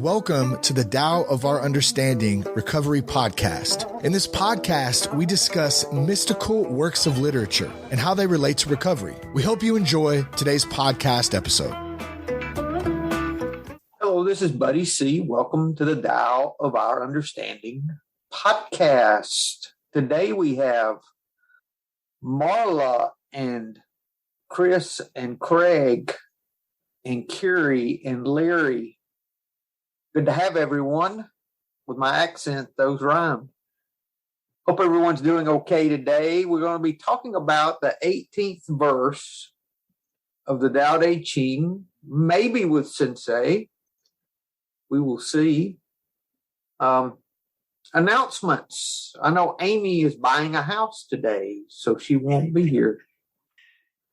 and welcome to the Tao of Our Understanding Recovery Podcast. In this podcast, we discuss mystical works of literature and how they relate to recovery. We hope you enjoy today's podcast episode. Hello, this is Buddy C. Welcome to the Tao of Our Understanding podcast. Today we have Marla and Chris and Craig and Curie and Larry. Good to have everyone. With my accent, those rhyme. Hope everyone's doing okay today. We're going to be talking about the 18th verse of the Tao Te Ching, maybe with Sensei. We will see. Announcements. I know Amy is buying a house today, so she won't be here.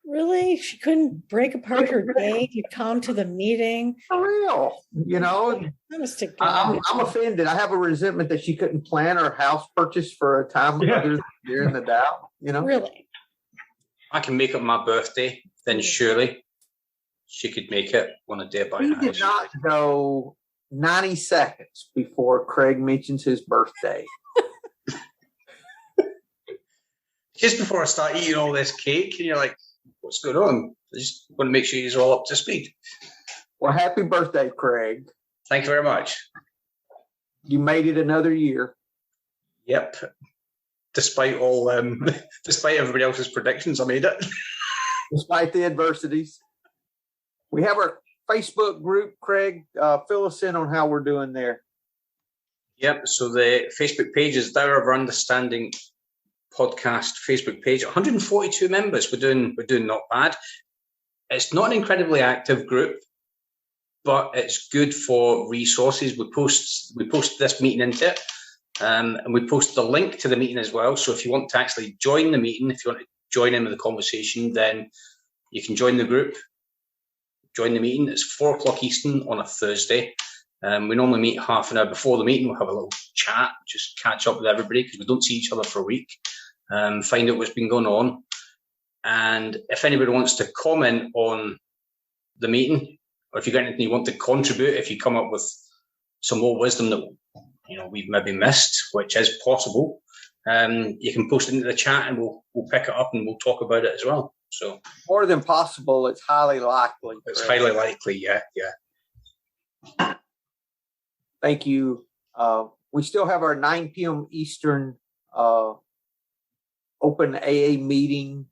Really? She couldn't break apart her day to come to the meeting? For real. You know, I'm offended. I have a resentment that she couldn't plan her house purchase for a time other during the Tao, you know? Really? I can make up my birthday, then surely she could make it on a day by We house. did not go 90 seconds before Craig mentions his birthday. Just before I start eating all this cake, and you're like, what's going on? I just want to make sure you're all up to speed. Well, happy birthday, Craig. Thank you very much. You made it another year. Yep. Despite everybody else's predictions, I made it. Despite the adversities. We have our Facebook group. Craig, fill us in on how we're doing there. Yep. So the Facebook page is Tao of Our Understanding podcast Facebook page. 142 members. We're doing not bad. It's not an incredibly active group, but it's good for resources. We post this meeting into it, and we post the link to the meeting as well. So if you want to actually join the meeting, if you want to join in with the conversation, then you can join the group, join the meeting. It's 4:00 Eastern on a Thursday. We normally meet half an hour before the meeting. We'll have a little chat, just catch up with everybody because we don't see each other for a week. Find out what's been going on. And if anybody wants to comment on the meeting, or if you've got anything you want to contribute, if you come up with some more wisdom that we've maybe missed, which is possible, you can post it into the chat and we'll pick it up and we'll talk about it as well. So More than possible, it's highly likely. it's highly likely, yeah. Thank you. We still have our 9 p.m. Eastern open AA meeting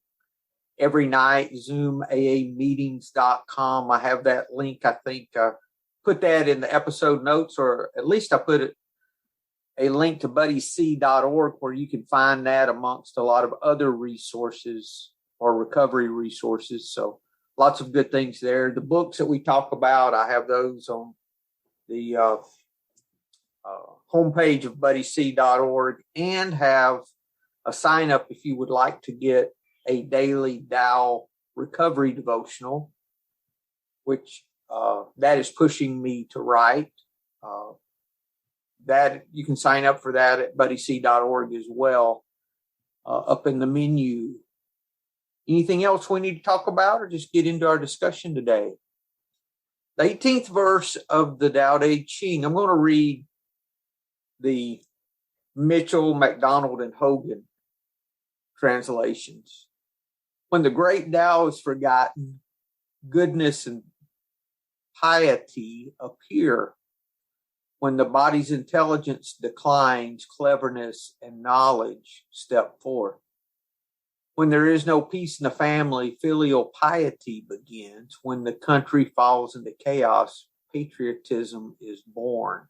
every night, ZoomAAmeetings.com. I have that link. I think put that in the episode notes, or at least I put a link to buddyc.org where you can find that amongst a lot of other resources or recovery resources. So lots of good things there. The books that we talk about, I have those on the homepage of buddyc.org, and have a sign up if you would like to get a daily Tao recovery devotional, which that is pushing me to write. That you can sign up for that at buddyc.org as well, up in the menu. Anything else we need to talk about, or just get into our discussion today? The 18th verse of the Tao Te Ching. I'm going to read the Mitchell, MacDonald, and Hogan translations. When the great Tao is forgotten, goodness and piety appear. When the body's intelligence declines, cleverness and knowledge step forth. When there is no peace in the family, filial piety begins. When the country falls into chaos, patriotism is born.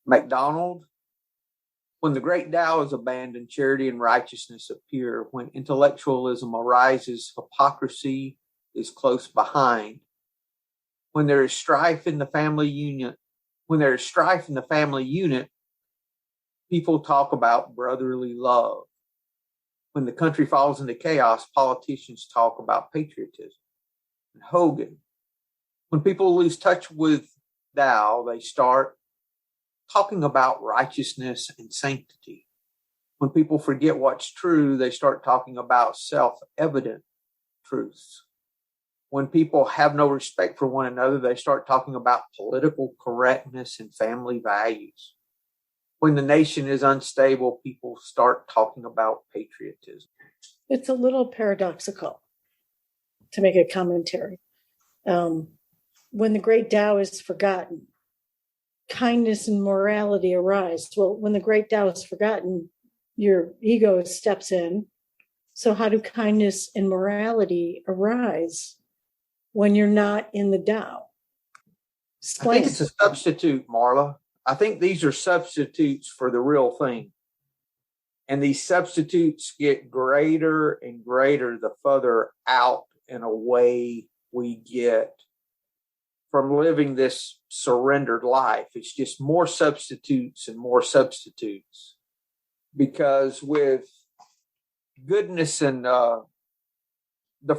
MacDonald, when the great Tao is abandoned, charity and righteousness appear. When intellectualism arises, hypocrisy is close behind. When there is strife in the family unit, people talk about brotherly love. When the country falls into chaos, politicians talk about patriotism. And Hogan, when people lose touch with Tao, they start talking about righteousness and sanctity. When people forget what's true, they start talking about self-evident truths. When people have no respect for one another, they start talking about political correctness and family values. When the nation is unstable, people start talking about patriotism. It's a little paradoxical, to make a commentary. When the great Tao is forgotten, kindness and morality arise. Well, when the great Tao is forgotten, your ego steps in. So how do kindness and morality arise when you're not in the Tao? I think it's a substitute, Marla. I think these are substitutes for the real thing. And these substitutes get greater and greater the further out and away we get from living this surrendered life. It's just more substitutes and more substitutes. Because with goodness and the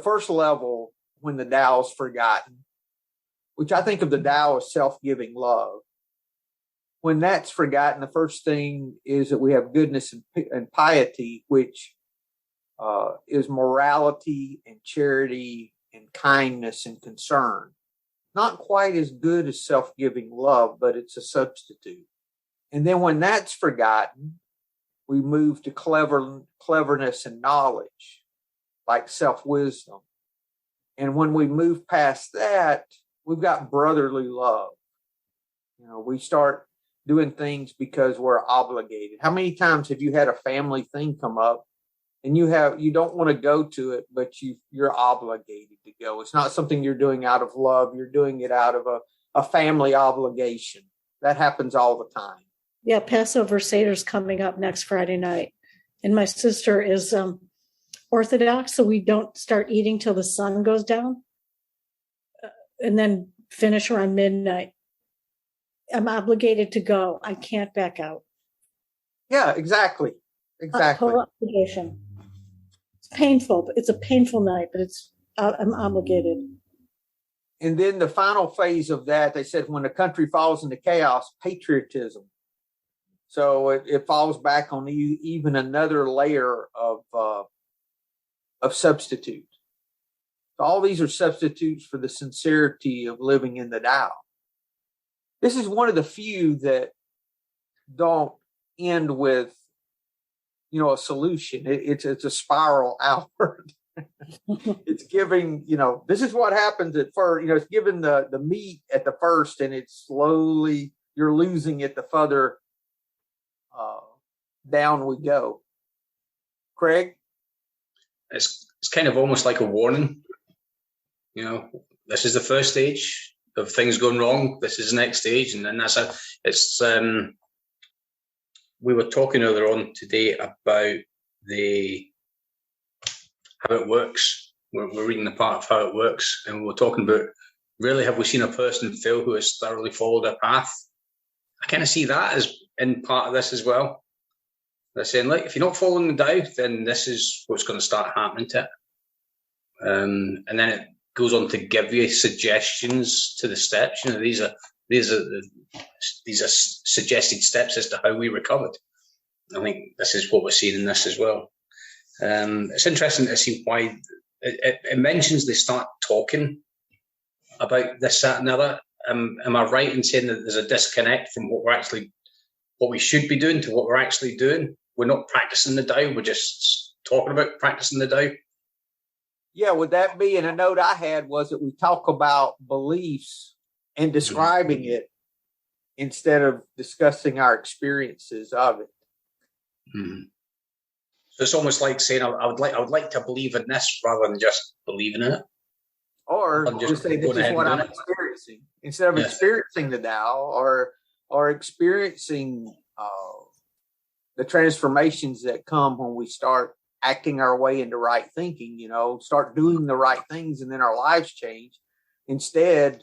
first level, when the Tao is forgotten, which I think of the Tao as self-giving love, when that's forgotten, the first thing is that we have goodness and piety, which is morality and charity and kindness and concern. Not quite as good as self-giving love, but it's a substitute. And then when that's forgotten, we move to cleverness and knowledge, like self-wisdom. And when we move past that, we've got brotherly love. You know, we start doing things because we're obligated. How many times have you had a family thing come up and you don't want to go to it, but you're obligated to go? It's not something you're doing out of love. You're doing it out of a family obligation. That happens all the time. Yeah, Passover Seder's coming up next Friday night. And my sister is Orthodox, so we don't start eating till the sun goes down and then finish around midnight. I'm obligated to go. I can't back out. Yeah, exactly. Total obligation. It's painful, but it's a painful night, but I'm obligated. And then the final phase of that, they said, when the country falls into chaos, patriotism. So it falls back on even another layer of substitute. So all these are substitutes for the sincerity of living in the Tao. This is one of the few that don't end with, a solution. It's a spiral outward. It's giving, this is what happens at first. It's giving the meat at the first, and it's slowly, you're losing it the further down we go. Craig? It's kind of almost like a warning. This is the first stage of things going wrong. This is the next stage, and then we were talking earlier on today about how it works. We're reading the part of how it works, and we were talking about, really, have we seen a person fail who has thoroughly followed their path? I kind of see that as in part of this as well. They're saying, like, if you're not following the Tao, then this is what's going to start happening to it. And then it goes on to give you suggestions to the steps. These are suggested steps as to how we recovered. I think this is what we're seeing in this as well. It's interesting to see why it mentions they start talking about this, that, and other. Am I right in saying that there's a disconnect from what we should be doing to what we're actually doing? We're not practicing the Tao. We're just talking about practicing the Tao. Yeah, would that be? And a note I had was that we talk about beliefs and describing it instead of discussing our experiences of it. Mm-hmm. So it's almost like saying, I would like to believe in this rather than just believing in it. Or just say, this is what I'm experiencing. Instead of experiencing the Tao or experiencing the transformations that come when we start acting our way into right thinking, start doing the right things, and then our lives change. Instead,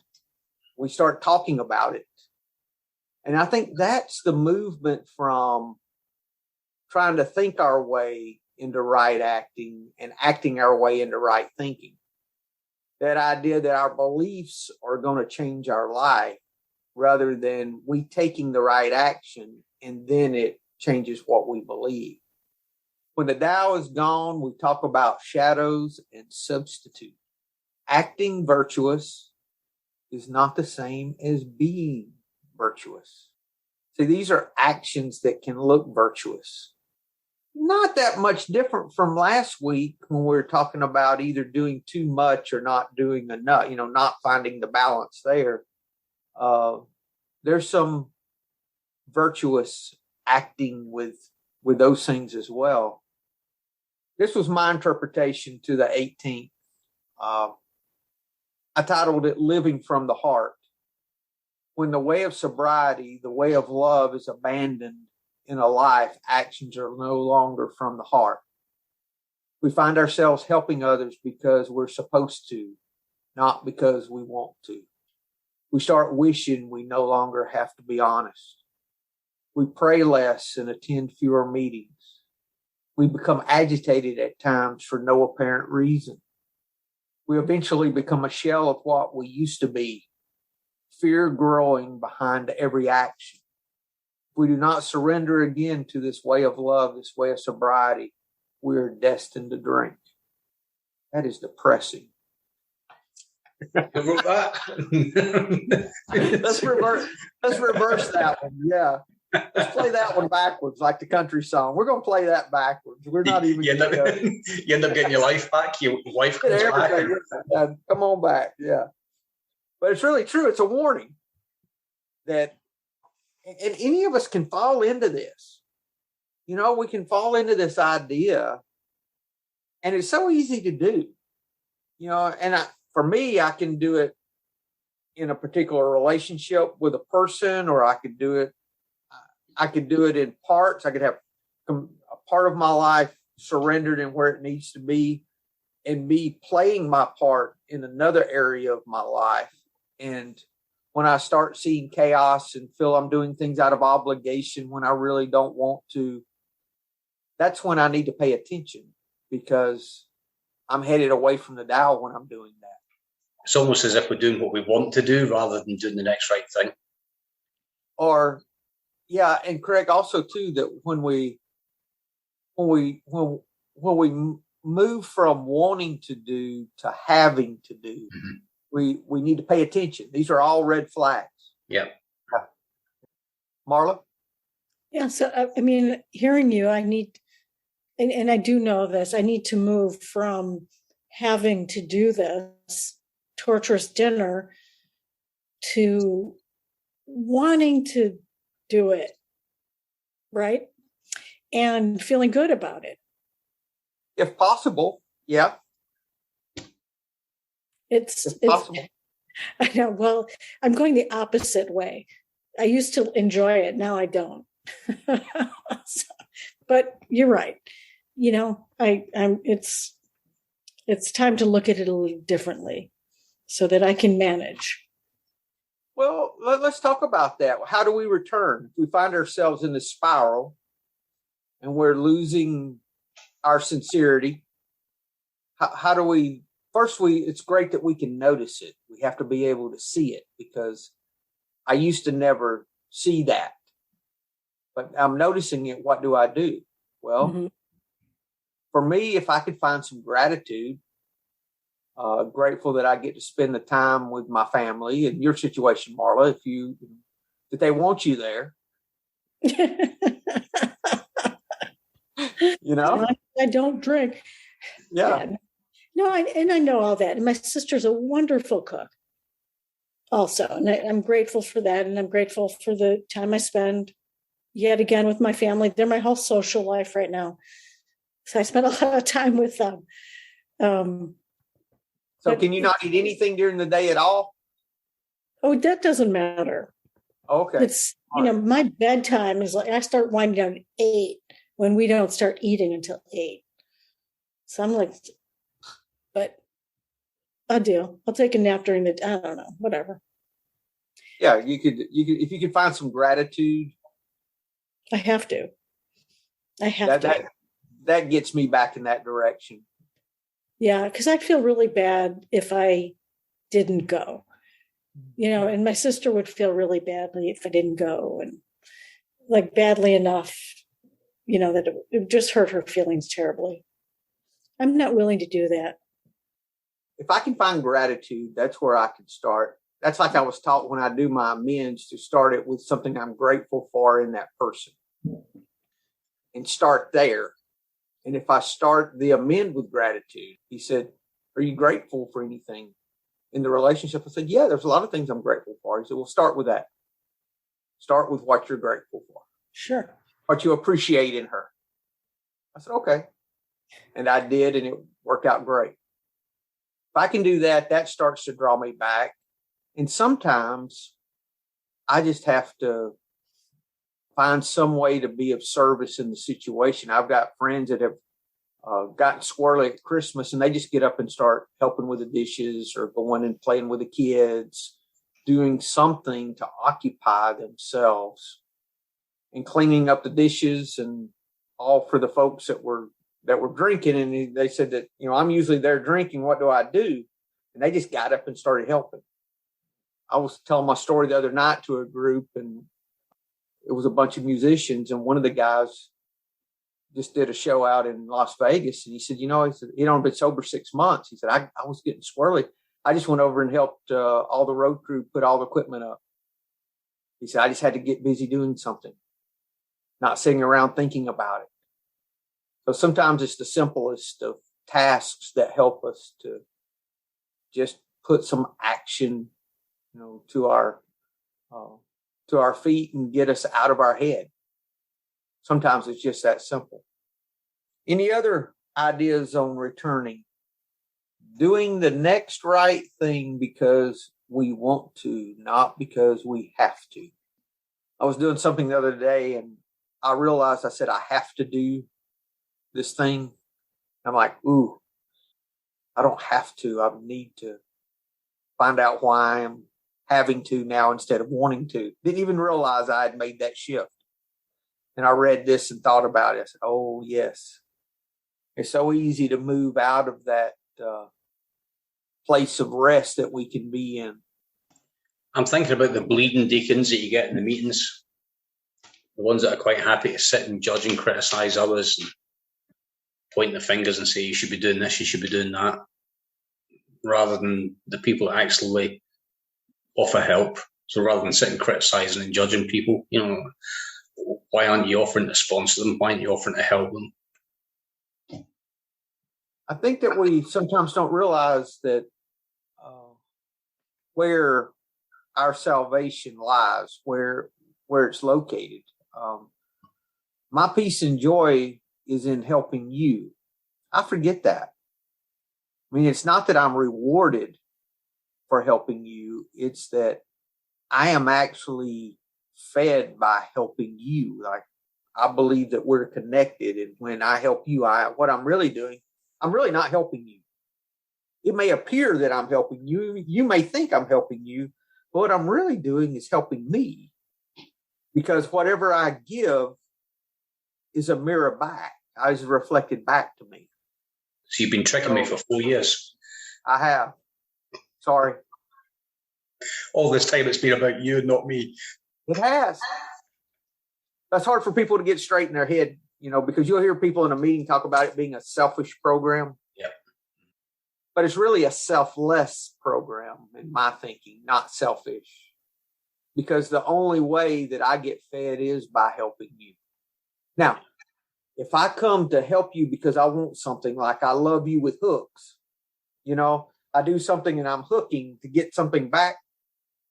we start talking about it. And I think that's the movement from trying to think our way into right acting and acting our way into right thinking. That idea that our beliefs are going to change our life rather than we taking the right action and then it changes what we believe. When the Tao is gone, we talk about shadows and substitute. acting virtuous is not the same as being virtuous. See, these are actions that can look virtuous. Not that much different from last week when we were talking about either doing too much or not doing enough, not finding the balance there. There's some virtuous acting with those things as well. This was my interpretation to the 18th. I titled it Living from the Heart. When the way of sobriety, the way of love is abandoned in a life, actions are no longer from the heart. We find ourselves helping others because we're supposed to, not because we want to. We start wishing we no longer have to be honest. We pray less and attend fewer meetings. We become agitated at times for no apparent reason. We eventually become a shell of what we used to be, fear growing behind every action. If we do not surrender again to this way of love, this way of sobriety, we are destined to drink. That is depressing. Who wrote that? Let's reverse that one. Yeah. Let's play that one backwards, like the country song. We're going to play that backwards. We're not even. You end up getting your life back. Your wife comes back. Come on back. Yeah. But it's really true. It's a warning that, and any of us can fall into this. We can fall into this idea, and it's so easy to do. And for me, I can do it in a particular relationship with a person, or I could do it in parts. I could have a part of my life surrendered in where it needs to be, and me playing my part in another area of my life. And when I start seeing chaos and feel I'm doing things out of obligation when I really don't want to, that's when I need to pay attention, because I'm headed away from the Tao when I'm doing that. It's almost as if we're doing what we want to do rather than doing the next right thing. Or, yeah, and Craig, also too, that when we move from wanting to do to having to do, we need to pay attention. These are all red flags. Yeah. Marla? Yeah. So, hearing you, I need, and I do know this, I need to move from having to do this torturous dinner to wanting to do it, right? And feeling good about it. If possible, yeah. It's possible. I know. Well, I'm going the opposite way. I used to enjoy it. Now I don't. But you're right. It's time to look at it a little differently so that I can manage. Well, let's talk about that. How do we return? If we find ourselves in this spiral and we're losing our sincerity, how do we? First, it's great that we can notice it. We have to be able to see it, because I used to never see that. But I'm noticing it. What do I do? Well, for me, if I could find some gratitude, grateful that I get to spend the time with my family. In your situation, Marla, that they want you there. I don't drink. Yeah. No, and I know all that. And my sister's a wonderful cook also. And I'm grateful for that. And I'm grateful for the time I spend yet again with my family. They're my whole social life right now. So I spend a lot of time with them. So can you not eat anything during the day at all? Oh, that doesn't matter. Okay. It's, my bedtime is like, I start winding down at 8 when we don't start eating until 8. So I'm like, but I'll deal. I'll take a nap during the, I don't know, whatever. Yeah, you could, if you could find some gratitude. I have to. That gets me back in that direction. Yeah, because I'd feel really bad if I didn't go. And my sister would feel really badly if I didn't go, and like badly enough, that it would just hurt her feelings terribly. I'm not willing to do that. if I can find gratitude, that's where I can start. That's like I was taught when I do my amends, to start it with something I'm grateful for in that person and start there. And if I start the amend with gratitude, he said, are you grateful for anything in the relationship? I said, yeah, there's a lot of things I'm grateful for. He said, well, start with that. Start with what you're grateful for. Sure. What you appreciate in her. I said, okay. And I did, and it worked out great. If I can do that, that starts to draw me back. And sometimes I just have to find some way to be of service in the situation. I've got friends that have gotten squirrely at Christmas, and they just get up and start helping with the dishes or going and playing with the kids, doing something to occupy themselves and cleaning up the dishes, and all for the folks that were drinking. And they said that, I'm usually there drinking. What do I do? And they just got up and started helping. I was telling my story the other night to a group, and it was a bunch of musicians, and one of the guys just did a show out in Las Vegas. And he said, he'd only been sober 6 months. He said, I was getting squirrely. I just went over and helped all the road crew put all the equipment up. He said, I just had to get busy doing something, not sitting around thinking about it. So sometimes it's the simplest of tasks that help us to just put some action, to our feet and get us out of our head. Sometimes it's just that simple. Any other ideas on returning? Doing the next right thing because we want to, not because we have to. I was doing something the other day, and I realized, I said, I have to do this thing. I'm like, ooh, I don't have to. I need to find out why I'm having to now instead of wanting to. Didn't even realize I had made that shift. And I read this and thought about it. I said, oh, yes. It's so easy to move out of that place of rest that we can be in. I'm thinking about the bleeding deacons that you get in the meetings, the ones that are quite happy to sit and judge and criticize others and point the fingers and say, you should be doing this, you should be doing that, rather than the people that actually offer help. So rather than sitting criticizing and judging people, why aren't you offering to sponsor them? Why aren't you offering to help them? I think that we sometimes don't realize that where our salvation lies, where it's located. My peace and joy is in helping you. I forget that. I mean, it's not that I'm rewarded for helping you. It's that I am actually fed by helping you. Like, I believe that we're connected. And when I help you, what I'm really doing, I'm really not helping you. It may appear that I'm helping you. You may think I'm helping you, but what I'm really doing is helping me, because whatever I give is a mirror back. Is reflected back to me. So you've been tricking me for 4 years. I have. Sorry. All this time it's been about you, not me. It has. That's hard for people to get straight in their head, because you'll hear people in a meeting talk about it being a selfish program. Yeah. But it's really a selfless program in my thinking, not selfish. Because the only way that I get fed is by helping you. Now, if I come to help you because I want something, like I love you with hooks, I do something and I'm hooking to get something back,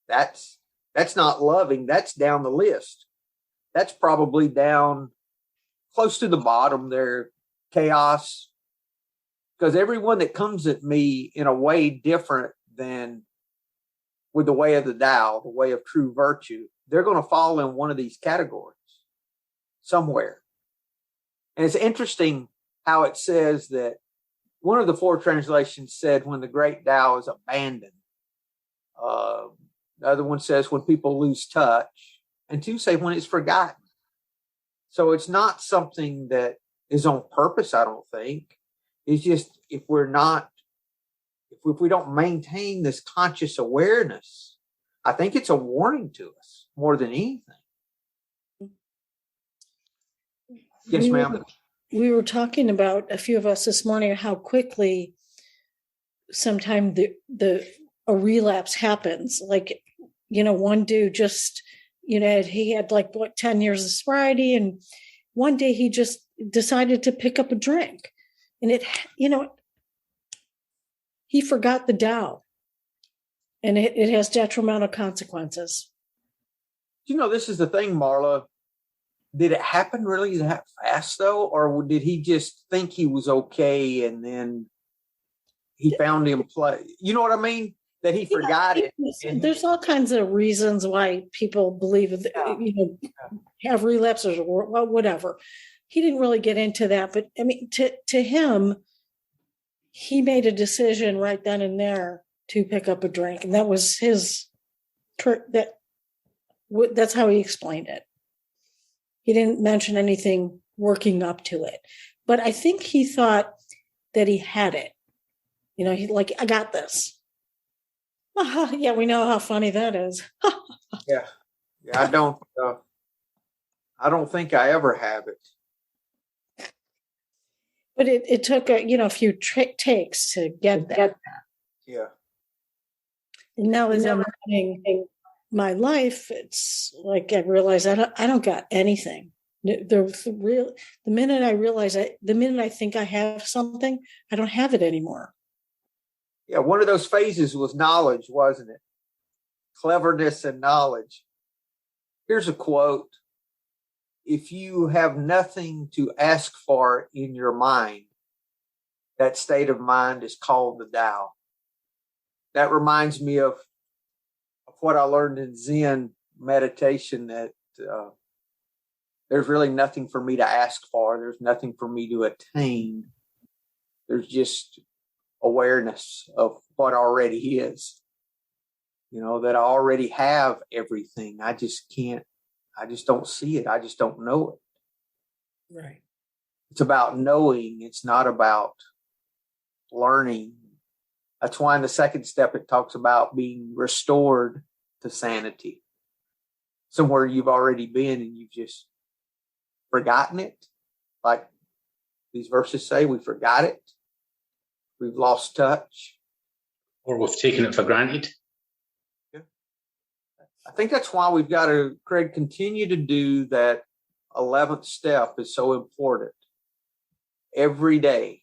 that's not loving. That's down the list. That's probably down close to the bottom there, chaos. Because everyone that comes at me in a way different than with the way of the Tao, the way of true virtue, they're going to fall in one of these categories somewhere. And it's interesting how it says that one of the 4 translations said when the great Tao is abandoned. The other one says when people lose touch. And 2 say when it's forgotten. So it's not something that is on purpose, I don't think. It's just if we don't maintain this conscious awareness, I think it's a warning to us more than anything. Yes, ma'am. We were talking about, a few of us this morning, how quickly sometimes a relapse happens. Like, one dude just, he had 10 years of sobriety, and one day he just decided to pick up a drink, and he forgot the Tao, and it has detrimental consequences. This is the thing, Marla. Did it happen really that fast, though? Or did he just think he was okay and then he found him play? You know what I mean? That he forgot it. There's all kinds of reasons why people believe, have relapses or whatever. He didn't really get into that. But, I mean, to him, he made a decision right then and there to pick up a drink. And that was that's how he explained it. He didn't mention anything working up to it. But I think he thought that he had it. I got this. Yeah, we know how funny that is. Yeah, I don't think I ever have it. But it took a few takes to get that. Yeah. And now as I'm running my life, it's like I realize I don't got anything. The minute I think I have something, I don't have it anymore. Yeah, one of those phases was knowledge, wasn't it? Cleverness and knowledge. Here's a quote. If you have nothing to ask for in your mind, that state of mind is called the Tao. That reminds me of what I learned in Zen meditation, that there's really nothing for me to ask for. There's nothing for me to attain. There's just awareness of what already is. That I already have everything. I just don't see it. I just don't know it. Right. It's about knowing. It's not about learning. That's why in the second step, it talks about being restored to sanity. Somewhere you've already been and you've just forgotten it. Like these verses say, we forgot it. We've lost touch. Or we've taken it for granted. Yeah. I think that's why we've got to, Craig, continue to do that 11th step is so important. Every day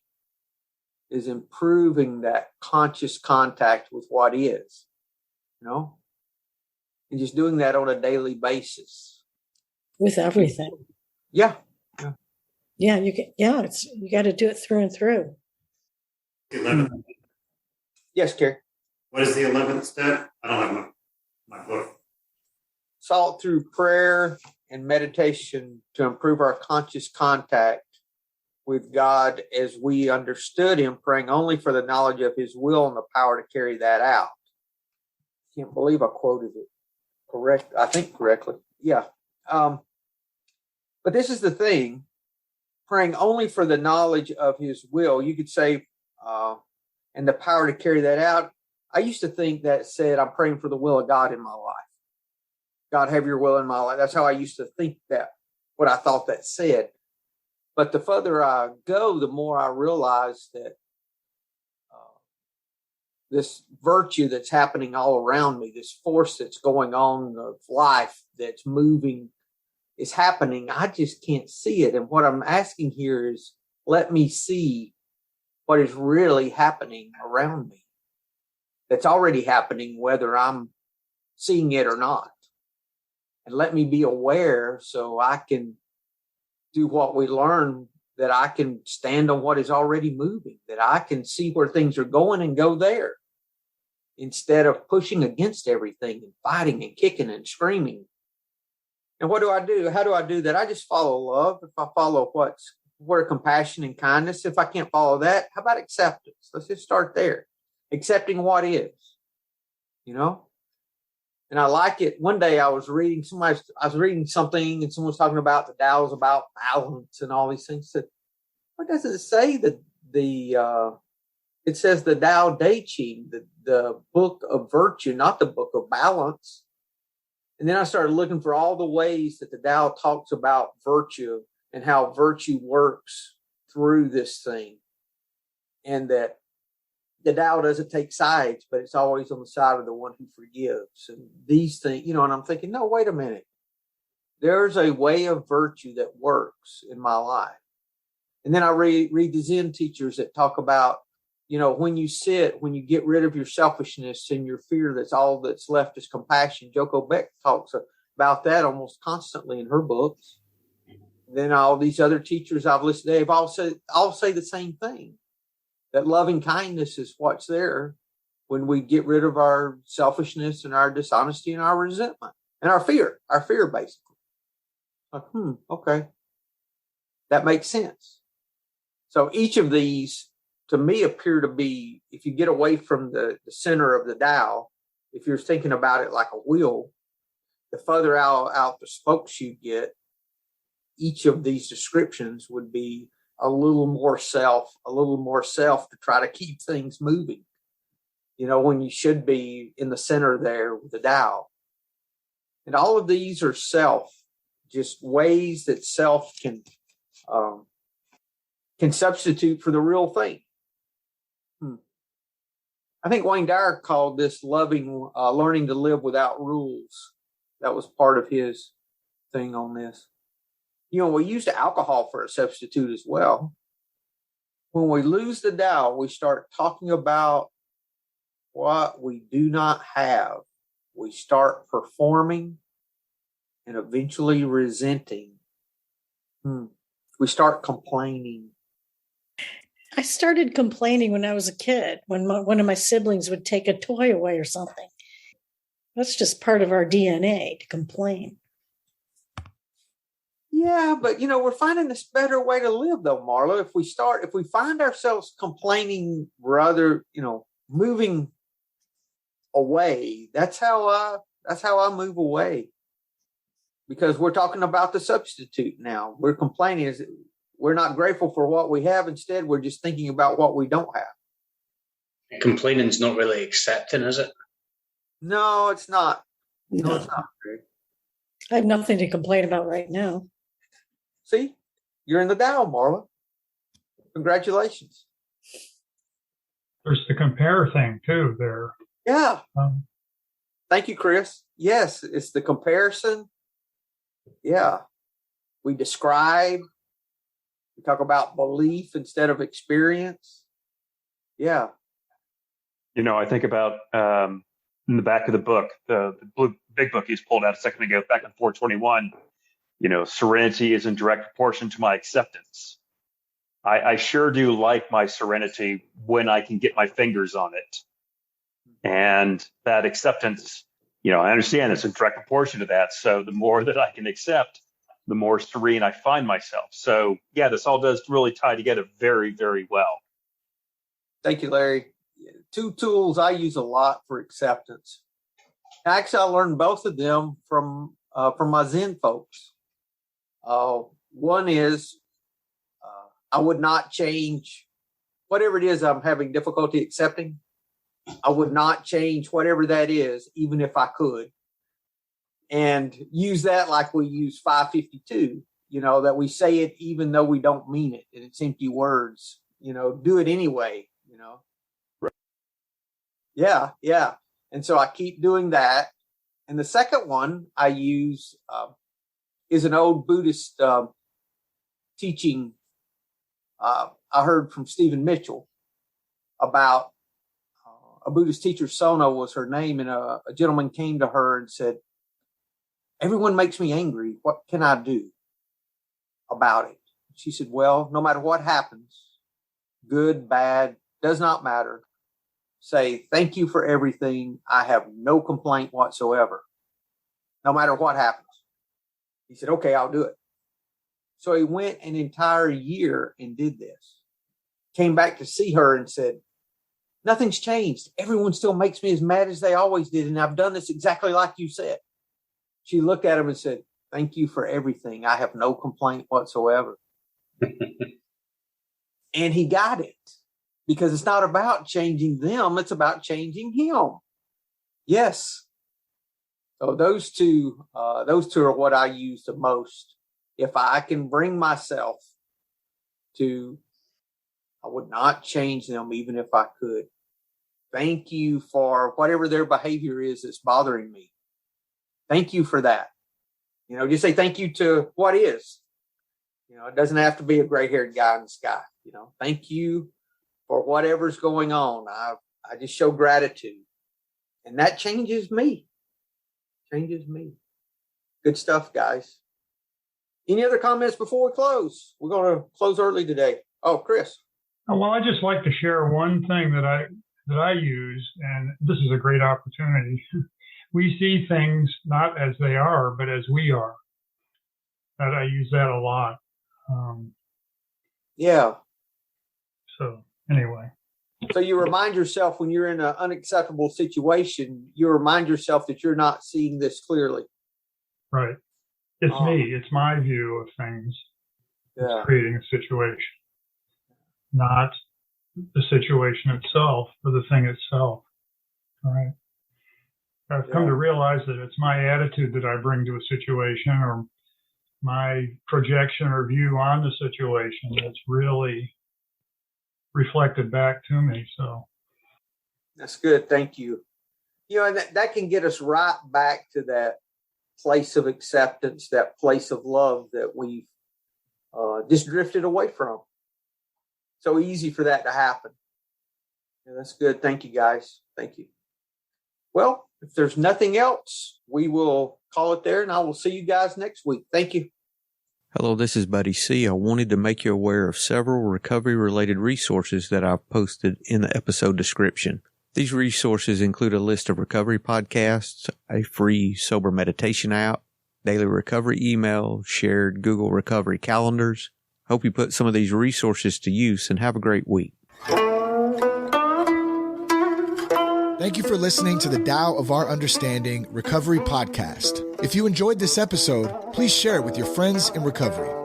is improving that conscious contact with what is, and just doing that on a daily basis. With everything. Yeah. Yeah, you got to do it through and through. 11th. Yes, Kerry. What is the 11th step? I don't have my book. Sought through prayer and meditation to improve our conscious contact with God as we understood him, praying only for the knowledge of his will and the power to carry that out. Can't believe I quoted it correctly. Yeah. But this is the thing, praying only for the knowledge of his will. You could say, and the power to carry that out. I used to think that said, I'm praying for the will of God in my life. God, have your will in my life. That's how I used to think that, what I thought that said. But the further I go, the more I realize that this virtue that's happening all around me, this force that's going on of life that's moving, is happening. I just can't see it. And what I'm asking here is, let me see what is really happening around me. That's already happening, whether I'm seeing it or not. And let me be aware so I can do what we learn, that I can stand on what is already moving, that I can see where things are going and go there, instead of pushing against everything and fighting and kicking and screaming. And what do I do? How do I do that? I just follow love. If I follow where compassion and kindness, if I can't follow that, how about acceptance? Let's just start there. Accepting what is, And I like it. One day I was reading something and someone was talking about the Tao is about balance and all these things. I said, what does it say? It says the Tao Te Ching, the book of virtue, not the book of balance. And then I started looking for all the ways that the Tao talks about virtue and how virtue works through this thing. And that the Tao doesn't take sides, but it's always on the side of the one who forgives. And these things, and I'm thinking, no, wait a minute. There's a way of virtue that works in my life. And then I read the Zen teachers that talk about, when you get rid of your selfishness and your fear, that's all that's left is compassion. Joko Beck talks about that almost constantly in her books. And then all these other teachers I've listened to, they've all say the same thing, that loving kindness is what's there when we get rid of our selfishness and our dishonesty and our resentment and our fear basically. Okay. That makes sense. So each of these, to me, appear to be, if you get away from the center of the Tao, if you're thinking about it like a wheel, the further out the spokes you get, each of these descriptions would be a little more self to try to keep things moving, when you should be in the center there with the Tao. And all of these are just ways that self can substitute for the real thing. I think Wayne Dyer called this learning to live without rules. That was part of his thing on this. We used alcohol for a substitute as well. When we lose the Tao, we start talking about what we do not have. We start performing and eventually resenting. We start complaining. I started complaining when I was a kid, when one of my siblings would take a toy away or something. That's just part of our DNA, to complain. Yeah, but we're finding this better way to live, though, Marla. If we find ourselves complaining rather, moving away, that's how I move away. Because we're talking about the substitute now. We're complaining is we're not grateful for what we have. Instead, we're just thinking about what we don't have. And complaining's not really accepting, is it? No, it's not. No, it's not. I have nothing to complain about right now. See, you're in the Tao, Marla. Congratulations. There's the compare thing too there. Yeah. Thank you, Chris. Yes, it's the comparison. Yeah. We describe. We talk about belief instead of experience. Yeah. I think about in the back of the book, the blue big book he's pulled out a second ago, back on 421. Serenity is in direct proportion to my acceptance. I sure do like my serenity when I can get my fingers on it. And that acceptance, I understand it's in direct proportion to that. So the more that I can accept, the more serene I find myself. So yeah, this all does really tie together very, very well. Thank you, Larry. Two tools I use a lot for acceptance. Actually, I learned both of them from my Zen folks. One is I would not change whatever it is I'm having difficulty accepting. I would not change whatever that is, even if I could. And use that like we use 552, that we say it even though we don't mean it. And it's empty words, do it anyway, Right. Yeah. And so I keep doing that. And the second one I use is an old Buddhist teaching I heard from Stephen Mitchell about a Buddhist teacher. Sona was her name. And a gentleman came to her and said, "Everyone makes me angry. What can I do about it?" She said, "Well, no matter what happens, good, bad, does not matter. Say, thank you for everything. I have no complaint whatsoever, no matter what happens." He said, "Okay, I'll do it." So he went an entire year and did this. Came back to see her and said, "Nothing's changed. Everyone still makes me as mad as they always did. And I've done this exactly like you said." She looked at him and said, "Thank you for everything. I have no complaint whatsoever." And he got it, because it's not about changing them. It's about changing him. Yes. So those two are what I use the most. If I can bring myself to, I would not change them even if I could. Thank you for whatever their behavior is that's bothering me. Thank you for that. Just say thank you to what is. It doesn't have to be a gray-haired guy in the sky. Thank you for whatever's going on. I just show gratitude. And that changes me. Good stuff, guys. Any other comments before we close? We're going to close early today. Oh, Chris. Well, I just like to share one thing that I use, and this is a great opportunity. We see things not as they are, but as we are. That I use that a lot. Yeah. So anyway. So you remind yourself when you're in an unacceptable situation, you remind yourself that you're not seeing this clearly. Right. It's me. It's my view of things. Yeah. It's creating a situation, not the situation itself or the thing itself. All right. I've come to realize that it's my attitude that I bring to a situation or my projection or view on the situation that's really reflected back to me. So that's good. Thank you. And that can get us right back to that place of acceptance, that place of love that we've just drifted away from. So easy for that to happen. Yeah, that's good. Thank you, guys. Thank you. Well, if there's nothing else, we will call it there, and I will see you guys next week. Thank you. Hello, this is Buddy C. I wanted to make you aware of several recovery-related resources that I've posted in the episode description. These resources include a list of recovery podcasts, a free sober meditation app, daily recovery email, shared Google Recovery calendars. Hope you put some of these resources to use and have a great week. Thank you for listening to the Tao of Our Understanding Recovery Podcast. If you enjoyed this episode, please share it with your friends in recovery.